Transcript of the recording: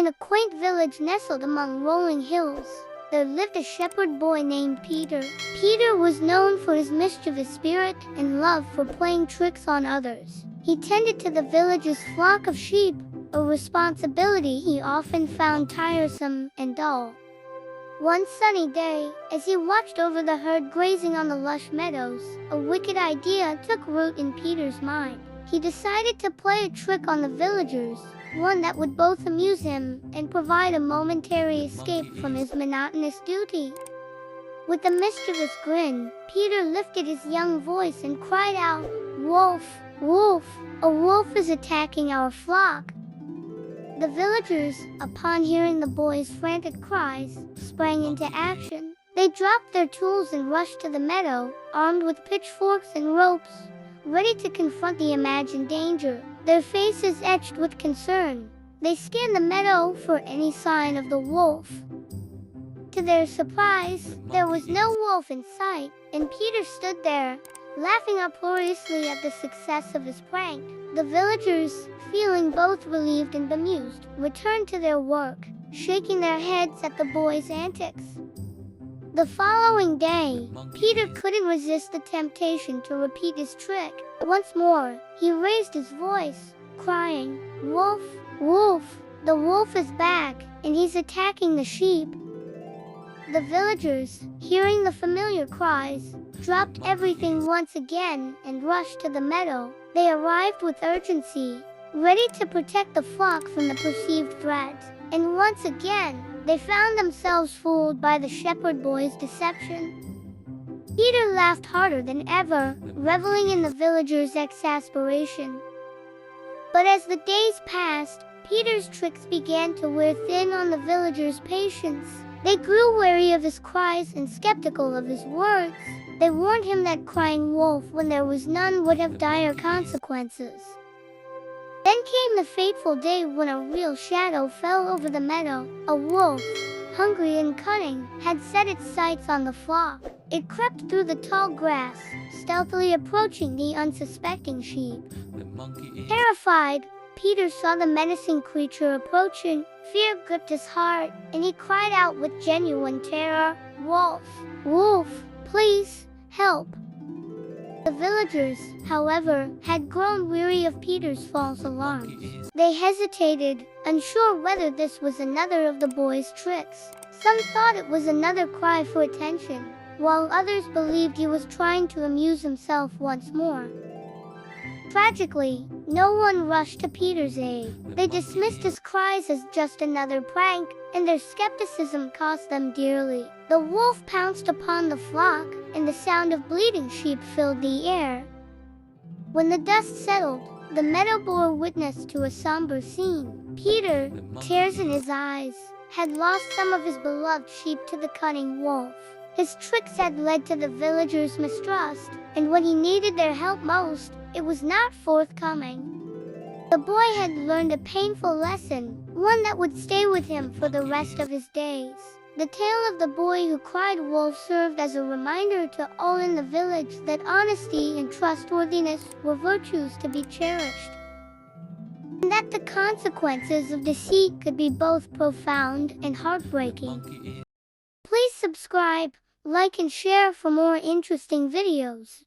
In a quaint village nestled among rolling hills, there lived a shepherd boy named Peter. Peter was known for his mischievous spirit and love for playing tricks on others. He tended to the village's flock of sheep, a responsibility he often found tiresome and dull. One sunny day, as he watched over the herd grazing on the lush meadows, a wicked idea took root in Peter's mind. He decided to play a trick on the villagers, one that would both amuse him and provide a momentary escape from his monotonous duty. With a mischievous grin, Peter lifted his young voice and cried out, "Wolf! Wolf! A wolf is attacking our flock!" The villagers, upon hearing the boy's frantic cries, sprang into action. They dropped their tools and rushed to the meadow, armed with pitchforks and ropes, ready to confront the imagined danger. Their faces etched with concern, they scanned the meadow for any sign of the wolf. To their surprise, there was no wolf in sight, and Peter stood there, laughing uproariously at the success of his prank. The villagers, feeling both relieved and bemused, returned to their work, shaking their heads at the boy's antics. The following day, Peter couldn't resist the temptation to repeat his trick. Once more, he raised his voice, crying, "Wolf! Wolf! The wolf is back, and he's attacking the sheep." The villagers, hearing the familiar cries, dropped everything once again and rushed to the meadow. They arrived with urgency, ready to protect the flock from the perceived threat. And once again, they found themselves fooled by the shepherd boy's deception. Peter laughed harder than ever, reveling in the villagers' exasperation. But as the days passed, Peter's tricks began to wear thin on the villagers' patience. They grew wary of his cries and skeptical of his words. They warned him that crying wolf when there was none would have dire consequences. Then came the fateful day when a real shadow fell over the meadow. A wolf, hungry and cunning, had set its sights on the flock. It crept through the tall grass, stealthily approaching the unsuspecting sheep. Terrified, Peter saw the menacing creature approaching. Fear gripped his heart, and he cried out with genuine terror, "Wolf! Wolf! Please, help!" The villagers, however, had grown weary of Peter's false alarms. They hesitated, unsure whether this was another of the boy's tricks. Some thought it was another cry for attention, while others believed he was trying to amuse himself once more. Tragically, no one rushed to Peter's aid. They dismissed his cries as just another prank, and their skepticism cost them dearly. The wolf pounced upon the flock, and the sound of bleating sheep filled the air. When the dust settled, the meadow bore witness to a somber scene. Peter, tears in his eyes, had lost some of his beloved sheep to the cunning wolf. His tricks had led to the villagers' mistrust, and when he needed their help most, it was not forthcoming. The boy had learned a painful lesson, one that would stay with him for the rest of his days. The tale of the boy who cried wolf served as a reminder to all in the village that honesty and trustworthiness were virtues to be cherished, and that the consequences of deceit could be both profound and heartbreaking. Please subscribe, like and share for more interesting videos.